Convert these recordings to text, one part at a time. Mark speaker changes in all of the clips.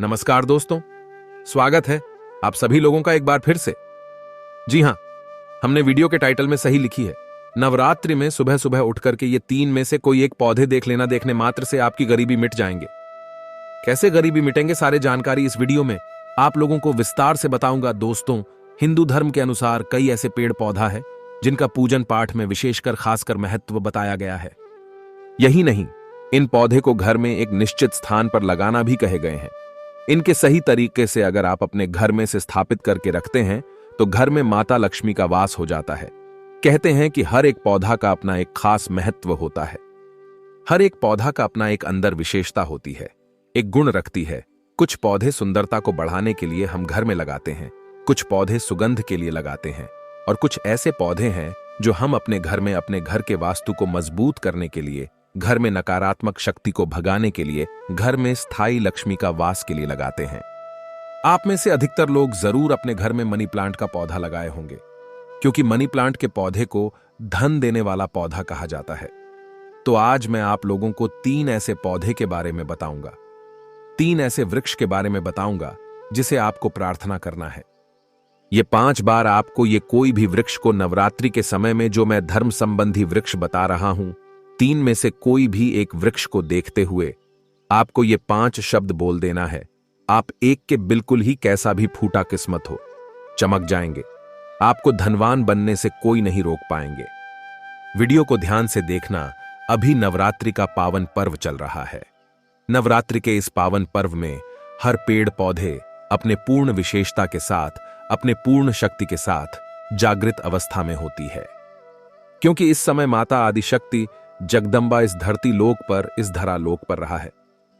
Speaker 1: नमस्कार दोस्तों, स्वागत है आप सभी लोगों का एक बार फिर से। जी हां, हमने वीडियो के टाइटल में सही लिखी है। नवरात्रि में सुबह सुबह उठकर के ये 3 में से कोई एक पौधे देख लेना, देखने मात्र से आपकी गरीबी मिट जाएंगे। कैसे गरीबी मिटेंगे, सारे जानकारी इस वीडियो में आप लोगों को विस्तार से बताऊंगा। दोस्तों, हिंदू धर्म के अनुसार कई ऐसे पेड़ पौधा है जिनका पूजन पाठ में विशेषकर खासकर महत्व बताया गया है। यही नहीं, इन पौधे को घर में एक निश्चित स्थान पर लगाना भी कहे गए हैं। इनके सही तरीके से अगर आप अपने घर में से स्थापित करके रखते हैं तो घर में माता लक्ष्मी का वास हो जाता है। कहते हैं कि हर एक पौधा का अपना एक खास महत्व होता है। हर एक पौधा का अपना एक अंदर विशेषता होती है, एक गुण रखती है। कुछ पौधे सुंदरता को बढ़ाने के लिए हम घर में लगाते हैं, कुछ पौधे सुगंध के लिए लगाते हैं, और कुछ ऐसे पौधे हैं जो हम अपने घर में अपने घर के वास्तु को मजबूत करने के लिए, घर में नकारात्मक शक्ति को भगाने के लिए, घर में स्थायी लक्ष्मी का वास के लिए लगाते हैं। आप में से अधिकतर लोग जरूर अपने घर में मनी प्लांट का पौधा लगाए होंगे, क्योंकि मनी प्लांट के पौधे को धन देने वाला पौधा कहा जाता है। तो आज मैं आप लोगों को 3 ऐसे पौधे के बारे में बताऊंगा, 3 ऐसे वृक्ष के बारे में बताऊंगा जिसे आपको प्रार्थना करना है। ये 5 बार आपको ये कोई भी वृक्ष को नवरात्रि के समय में जो मैं धर्म संबंधी वृक्ष बता रहा हूं, 3 में से कोई भी एक वृक्ष को देखते हुए आपको ये 5 शब्द बोल देना है। आप एक के बिल्कुल ही कैसा भी फूटा किस्मत हो, चमक जाएंगे। आपको धनवान बनने से कोई नहीं रोक पाएंगे। वीडियो को ध्यान से देखना। अभी नवरात्रि का पावन पर्व चल रहा है। नवरात्रि के इस पावन पर्व में हर पेड़ पौधे अपने पूर्ण विशेषता के साथ, अपने पूर्ण शक्ति के साथ जागृत अवस्था में होती है, क्योंकि इस समय माता आदिशक्ति जगदम्बा इस धरती लोक पर, इस धरा लोक पर रहा है।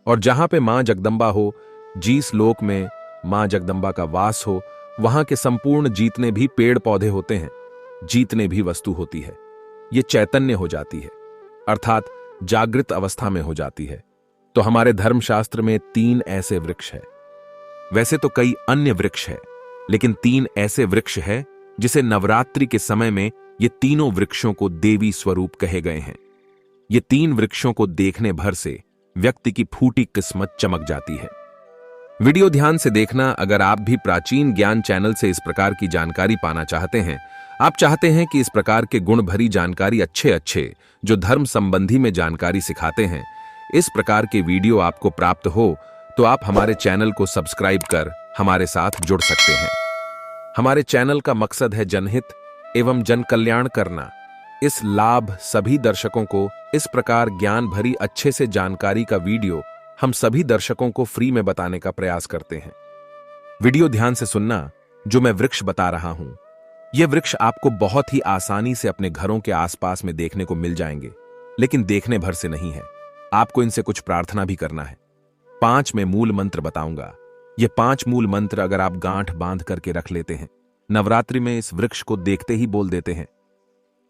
Speaker 1: और जहां पे मां जगदम्बा हो, जिस लोक में मां जगदम्बा का वास हो, वहां के संपूर्ण जीतने भी पेड़ पौधे होते हैं, जीतने भी वस्तु होती है। ये चैतन्य हो जाती है, अर्थात जागृत अवस्था में हो जाती है। तो हमारे धर्मशास्त्र में 3 ऐसे वृक्ष है। वैसे तो कई अन्य वृक्ष है, लेकिन 3 ऐसे वृक्ष है जिसे नवरात्रि के समय में ये तीनों वृक्षों को देवी स्वरूप कहे गए हैं। ये 3 वृक्षों को देखने भर से व्यक्ति की फूटी किस्मत चमक जाती है। वीडियो ध्यान से देखना। अगर आप भी प्राचीन ज्ञान चैनल से इस प्रकार की जानकारी पाना चाहते हैं, आप चाहते हैं कि इस प्रकार के गुण भरी जानकारी अच्छे जो धर्म संबंधी में जानकारी सिखाते हैं, इस प्रकार के वीडियो आपको प्राप्त हो, तो आप हमारे चैनल को सब्सक्राइब कर हमारे साथ जुड़ सकते हैं। हमारे चैनल का मकसद है जनहित एवं जन कल्याण करना। इस लाभ सभी दर्शकों को इस प्रकार ज्ञान भरी अच्छे से जानकारी का वीडियो हम सभी दर्शकों को फ्री में बताने का प्रयास करते हैं। वीडियो ध्यान से सुनना। जो मैं वृक्ष बता रहा हूं, ये वृक्ष आपको बहुत ही आसानी से अपने घरों के आसपास में देखने को मिल जाएंगे, लेकिन देखने भर से नहीं है, आपको इनसे कुछ प्रार्थना भी करना है। 5 में मूल मंत्र बताऊंगा। ये 5 मूल मंत्र अगर आप गांठ बांध करके रख लेते हैं, नवरात्रि में इस वृक्ष को देखते ही बोल देते हैं,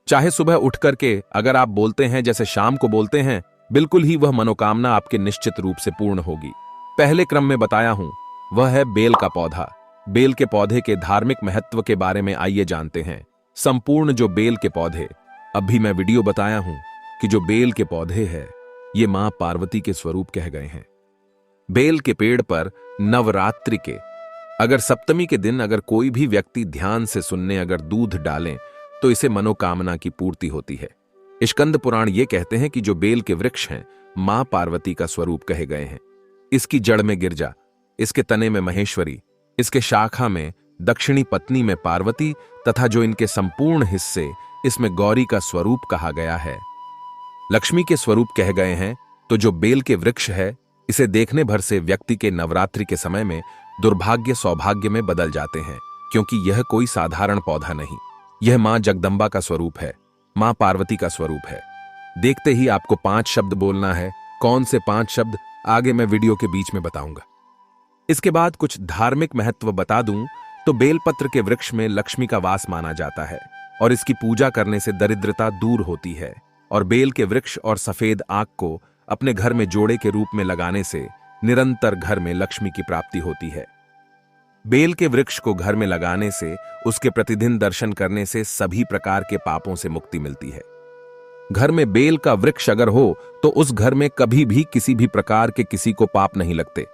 Speaker 1: चाहे सुबह उठ करके अगर आप बोलते हैं जैसे शाम को बोलते हैं, बिल्कुल ही वह मनोकामना आपके निश्चित रूप से पूर्ण होगी। पहले क्रम में बताया हूं, वह है बेल का पौधा। बेल के पौधे के धार्मिक महत्व के बारे में आइए जानते हैं। संपूर्ण जो बेल के पौधे, अभी मैं वीडियो बताया हूं कि जो बेल के पौधे हैं, ये मां पार्वती के स्वरूप कह गए हैं। बेल के पेड़ पर नवरात्रि के अगर सप्तमी के दिन अगर कोई भी व्यक्ति ध्यान से सुनने अगर दूध डालें तो इसे मनोकामना की पूर्ति होती है। स्कंद पुराण ये कहते हैं कि जो बेल के वृक्ष हैं, मां पार्वती का स्वरूप कहे गए हैं। इसकी जड़ में गिरजा, इसके तने में महेश्वरी, इसके शाखा में दक्षिणी पत्नी में पार्वती, तथा जो इनके संपूर्ण हिस्से, इसमें गौरी का स्वरूप कहा गया है, लक्ष्मी के स्वरूप कहे गए हैं। तो जो बेल के वृक्ष है, इसे देखने भर से व्यक्ति के नवरात्रि के समय में दुर्भाग्य सौभाग्य में बदल जाते हैं, क्योंकि यह कोई साधारण पौधा नहीं, यह मां जगदम्बा का स्वरूप है, मां पार्वती का स्वरूप है। देखते ही आपको 5 शब्द बोलना है। कौन से 5 शब्द, आगे मैं वीडियो के बीच में बताऊंगा। इसके बाद कुछ धार्मिक महत्व बता दूं तो बेलपत्र के वृक्ष में लक्ष्मी का वास माना जाता है और इसकी पूजा करने से दरिद्रता दूर होती है। और बेल के वृक्ष और सफेद आंख को अपने घर में जोड़े के रूप में लगाने से निरंतर घर में लक्ष्मी की प्राप्ति होती है। बेल के वृक्ष को घर में लगाने से, उसके प्रतिदिन दर्शन करने से सभी प्रकार के पापों से मुक्ति मिलती है। घर में बेल का वृक्ष अगर हो तो उस घर में कभी भी किसी भी प्रकार के किसी को पाप नहीं लगते।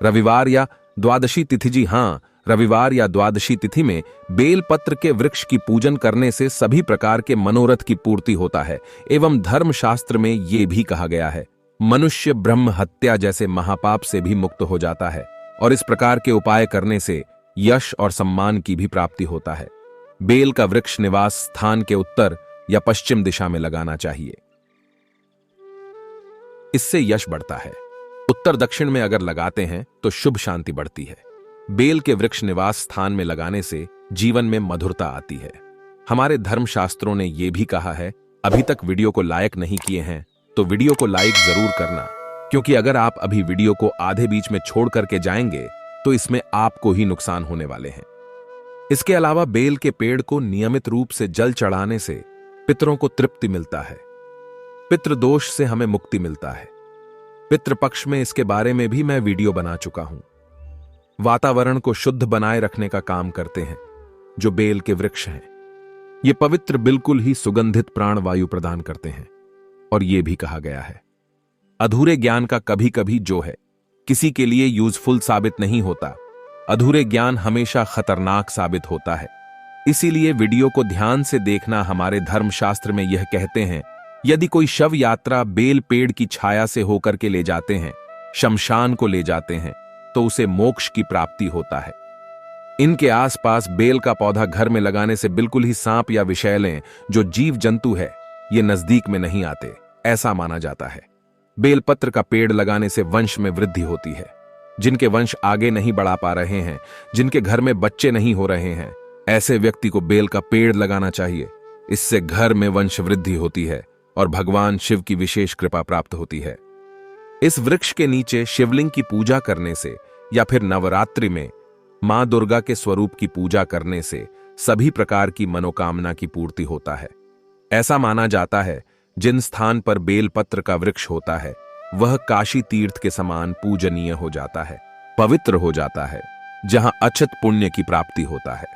Speaker 1: रविवार या द्वादशी तिथि, जी हां, रविवार या द्वादशी तिथि में बेल पत्र के वृक्ष की पूजन करने से सभी प्रकार के मनोरथ की पूर्ति होता है। एवं धर्मशास्त्र में ये भी कहा गया है, मनुष्य ब्रह्म हत्या जैसे महापाप से भी मुक्त हो जाता है और इस प्रकार के उपाय करने से यश और सम्मान की भी प्राप्ति होता है। बेल का वृक्ष निवास स्थान के उत्तर या पश्चिम दिशा में लगाना चाहिए, इससे यश बढ़ता है। उत्तर दक्षिण में अगर लगाते हैं तो शुभ शांति बढ़ती है। बेल के वृक्ष निवास स्थान में लगाने से जीवन में मधुरता आती है। हमारे धर्मशास्त्रों ने यह भी कहा है, अभी तक वीडियो को लाइक नहीं किए हैं तो वीडियो को लाइक जरूर करना, क्योंकि अगर आप अभी वीडियो को आधे बीच में छोड़ करके जाएंगे तो इसमें आपको ही नुकसान होने वाले हैं। इसके अलावा बेल के पेड़ को नियमित रूप से जल चढ़ाने से पितरों को तृप्ति मिलता है, पितृदोष से हमें मुक्ति मिलता है। पितृपक्ष में इसके बारे में भी मैं वीडियो बना चुका हूं। वातावरण को शुद्ध बनाए रखने का काम करते हैं जो बेल के वृक्ष हैं। ये पवित्र बिल्कुल ही सुगंधित प्राण वायु प्रदान करते हैं। और यह भी कहा गया है, अधूरे ज्ञान का कभी कभी जो है किसी के लिए यूजफुल साबित नहीं होता। अधूरे ज्ञान हमेशा खतरनाक साबित होता है। इसीलिए वीडियो को ध्यान से देखना। हमारे धर्मशास्त्र में यह कहते हैं, यदि कोई शव यात्रा बेल पेड़ की छाया से होकर के ले जाते हैं, शमशान को ले जाते हैं, तो उसे मोक्ष की प्राप्ति होता है। इनके आसपास बेल का पौधा घर में लगाने से बिल्कुल ही सांप या विषैलें जो जीव जंतु है ये नजदीक में नहीं आते, ऐसा माना जाता है। बेलपत्र का पेड़ लगाने से वंश में वृद्धि होती है। जिनके वंश आगे नहीं बढ़ा पा रहे हैं, जिनके घर में बच्चे नहीं हो रहे हैं, ऐसे व्यक्ति को बेल का पेड़ लगाना चाहिए। इससे घर में वंश वृद्धि होती है और भगवान शिव की विशेष कृपा प्राप्त होती है। इस वृक्ष के नीचे शिवलिंग की पूजा करने से या फिर नवरात्रि में मां दुर्गा के स्वरूप की पूजा करने से सभी प्रकार की मनोकामना की पूर्ति होता है। ऐसा माना जाता है, जिन स्थान पर बेलपत्र का वृक्ष होता है वह काशी तीर्थ के समान पूजनीय हो जाता है, पवित्र हो जाता है, जहां अक्षत पुण्य की प्राप्ति होता है।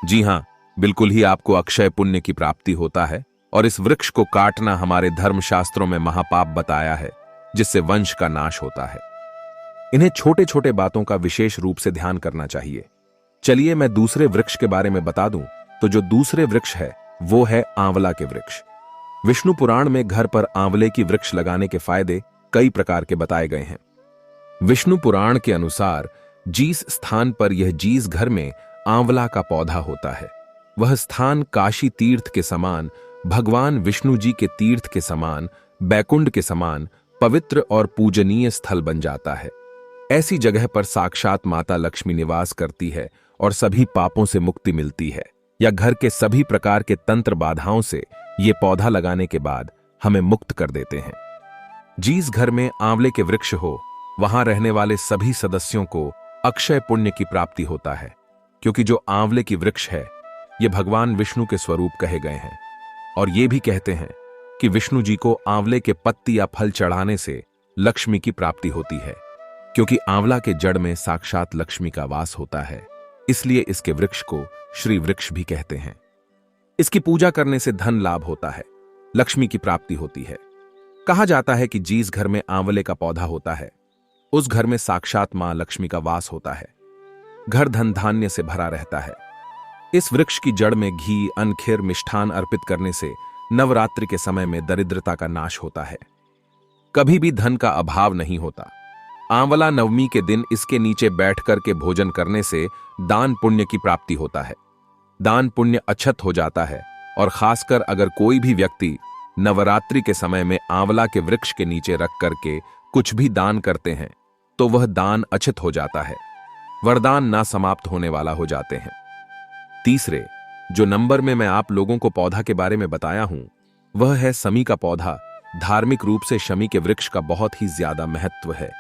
Speaker 1: जी हां, बिल्कुल ही आपको अक्षय पुण्य की प्राप्ति होता है। और इस वृक्ष को काटना हमारे धर्मशास्त्रों में महापाप बताया है, जिससे वंश का नाश होता है। इन्हें छोटे छोटे बातों का विशेष रूप से ध्यान करना चाहिए। चलिए मैं दूसरे वृक्ष के बारे में बता दूं, तो जो दूसरे वृक्ष है वो है आंवला के वृक्ष। विष्णु पुराण में घर पर आंवले की वृक्ष लगाने के फायदे कई प्रकार के बताए गए हैं। विष्णु पुराण के अनुसार जिस स्थान पर यह जिस घर में आंवला का पौधा होता है वह स्थान काशी तीर्थ के समान, भगवान विष्णु जी के तीर्थ के समान, बैकुंठ के समान पवित्र और पूजनीय स्थल बन जाता है। ऐसी जगह पर साक्षात माता लक्ष्मी निवास करती है और सभी पापों से मुक्ति मिलती है, या घर के सभी प्रकार के तंत्र बाधाओं से ये पौधा लगाने के बाद हमें मुक्त कर देते हैं। जिस घर में आंवले के वृक्ष हो वहां रहने वाले सभी सदस्यों को अक्षय पुण्य की प्राप्ति होता है, क्योंकि जो आंवले की वृक्ष है ये भगवान विष्णु के स्वरूप कहे गए हैं। और ये भी कहते हैं कि विष्णु जी को आंवले के पत्ती या फल चढ़ाने से लक्ष्मी की प्राप्ति होती है, क्योंकि आंवला के जड़ में साक्षात लक्ष्मी का वास होता है। इसलिए इसके वृक्ष को श्री वृक्ष भी कहते हैं। इसकी पूजा करने से धन लाभ होता है, लक्ष्मी की प्राप्ति होती है। कहा जाता है कि जिस घर में आंवले का पौधा होता है उस घर में साक्षात मां लक्ष्मी का वास होता है। घर धन धान्य से भरा रहता है। इस वृक्ष की जड़ में घी, अन्न, खीर, मिष्ठान अर्पित करने से नवरात्रि के समय में दरिद्रता का नाश होता है, कभी भी धन का अभाव नहीं होता। आंवला नवमी के दिन इसके नीचे बैठ करके भोजन करने से दान पुण्य की प्राप्ति होता है। दान पुण्य अक्षत हो जाता है, और खासकर अगर कोई भी व्यक्ति नवरात्रि के समय में आंवला के वृक्ष के नीचे रख करके कुछ भी दान करते हैं तो वह दान अक्षत हो जाता है, वरदान ना समाप्त होने वाला हो जाते हैं। तीसरे जो नंबर में मैं आप लोगों को पौधा के बारे में बताया हूं वह है शमी का पौधा। धार्मिक रूप से शमी के वृक्ष का बहुत ही ज्यादा महत्व है।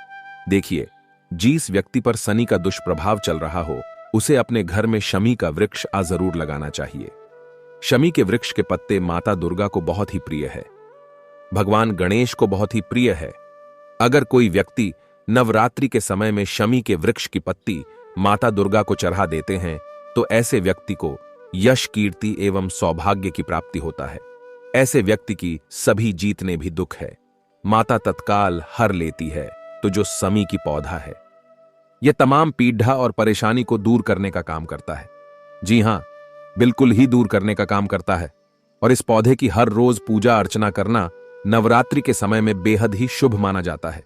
Speaker 1: देखिए, जिस व्यक्ति पर शनि का दुष्प्रभाव चल रहा हो उसे अपने घर में शमी का वृक्ष जरूर लगाना चाहिए। शमी के वृक्ष के पत्ते माता दुर्गा को बहुत ही प्रिय है, भगवान गणेश को बहुत ही प्रिय है। अगर कोई व्यक्ति नवरात्रि के समय में शमी के वृक्ष की पत्ती माता दुर्गा को चढ़ा देते हैं तो ऐसे व्यक्ति को यश, कीर्ति एवं सौभाग्य की प्राप्ति होता है। ऐसे व्यक्ति की सभी जीतने भी दुख है, माता तत्काल हर लेती है। तो जो शमी की पौधा है यह तमाम पीड़ा और परेशानी को दूर करने का काम करता है। जी हां, बिल्कुल ही दूर करने का काम करता है। और इस पौधे की हर रोज पूजा अर्चना करना नवरात्रि के समय में बेहद ही शुभ माना जाता है।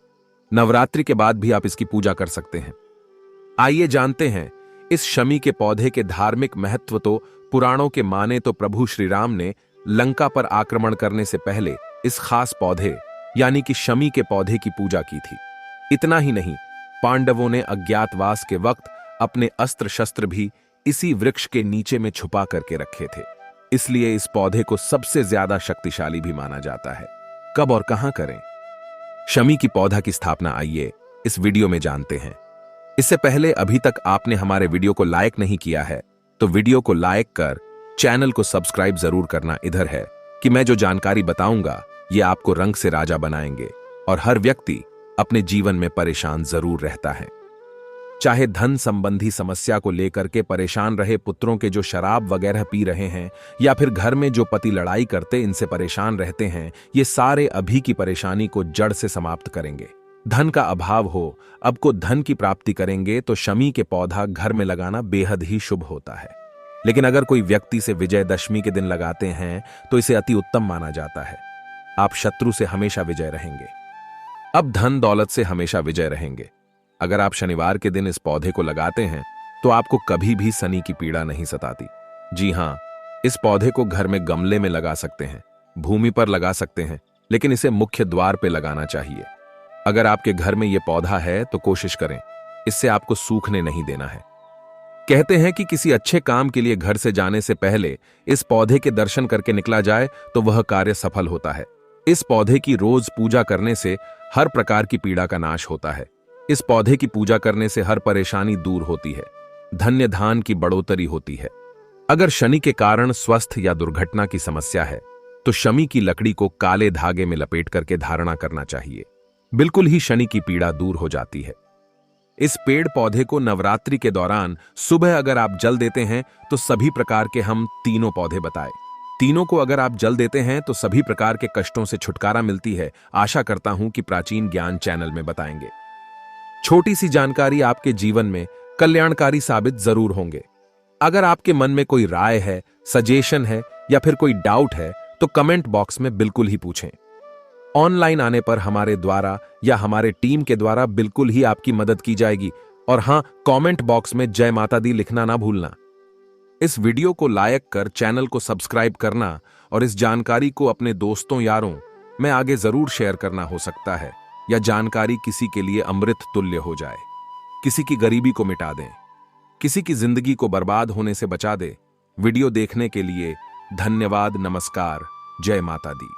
Speaker 1: नवरात्रि के बाद भी आप इसकी पूजा कर सकते हैं। आइए जानते हैं इस शमी के पौधे के धार्मिक महत्व। तो पुराणों के माने तो प्रभु श्री राम ने लंका पर आक्रमण करने से पहले इस खास पौधे यानी कि शमी के पौधे की पूजा की थी। इतना ही नहीं, पांडवों ने अज्ञातवास के वक्त अपने अस्त्र शस्त्र भी इसी वृक्ष के नीचे में छुपा करके रखे थे। इसलिए इस पौधे को सबसे ज्यादा शक्तिशाली भी माना जाता है। कब और कहां करें शमी की पौधा की स्थापना, आइए इस वीडियो में जानते हैं। इससे पहले अभी तक आपने हमारे वीडियो को लाइक नहीं किया है तो वीडियो को लाइक कर चैनल को सब्सक्राइब जरूर करना। इधर है कि मैं जो जानकारी बताऊंगा ये आपको रंग से राजा बनाएंगे और हर व्यक्ति अपने जीवन में परेशान जरूर रहता है। चाहे धन संबंधी समस्या को लेकर के परेशान रहे, पुत्रों के जो शराब वगैरह पी रहे हैं, या फिर घर में जो पति लड़ाई करते इनसे परेशान रहते हैं, ये सारे अभी की परेशानी को जड़ से समाप्त करेंगे। धन का अभाव हो, अब को धन की प्राप्ति करेंगे तो शमी के पौधा घर में लगाना बेहद ही शुभ होता है। लेकिन अगर कोई व्यक्ति से विजयदशमी के दिन लगाते हैं तो इसे अति उत्तम माना जाता है। आप शत्रु से हमेशा विजय रहेंगे, अब धन दौलत से हमेशा विजय रहेंगे। अगर आप शनिवार के दिन इस पौधे को लगाते हैं तो आपको कभी भी शनि की पीड़ा नहीं सताती। जी हां, इस पौधे को घर में गमले में लगा सकते हैं, भूमि पर लगा सकते हैं, लेकिन इसे मुख्य द्वार पे लगाना चाहिए। अगर आपके घर में यह पौधा है तो कोशिश करें इससे आपको सूखने नहीं देना है। कहते हैं कि किसी अच्छे काम के लिए घर से जाने से पहले इस पौधे के दर्शन करके निकला जाए तो वह कार्य सफल होता है। इस पौधे की रोज पूजा करने से हर प्रकार की पीड़ा का नाश होता है। इस पौधे की पूजा करने से हर परेशानी दूर होती है, धन्य धान की बढ़ोतरी होती है। अगर शनि के कारण स्वस्थ या दुर्घटना की समस्या है तो शमी की लकड़ी को काले धागे में लपेट करके धारणा करना चाहिए। बिल्कुल ही शनि की पीड़ा दूर हो जाती है। इस पेड़ पौधे को नवरात्रि के दौरान सुबह अगर आप जल देते हैं तो सभी प्रकार के हम तीनों पौधे बताए, तीनों को अगर आप जल देते हैं तो सभी प्रकार के कष्टों से छुटकारा मिलती है। आशा करता हूं कि प्राचीन ज्ञान चैनल में बताएंगे। छोटी सी जानकारी आपके जीवन में कल्याणकारी साबित जरूर होंगे। अगर आपके मन में कोई राय है, सजेशन है या फिर कोई डाउट है तो कमेंट बॉक्स में बिल्कुल ही पूछें। ऑनलाइन आने पर हमारे द्वारा या हमारे टीम के द्वारा बिल्कुल ही आपकी मदद की जाएगी। और हां, कमेंट बॉक्स में जय माता दी लिखना ना भूलना। इस वीडियो को लाइक कर चैनल को सब्सक्राइब करना और इस जानकारी को अपने दोस्तों यारों में आगे जरूर शेयर करना। हो सकता है यह जानकारी किसी के लिए अमृत तुल्य हो जाए, किसी की गरीबी को मिटा दें, किसी की जिंदगी को बर्बाद होने से बचा दे। वीडियो देखने के लिए धन्यवाद। नमस्कार, जय माता दी।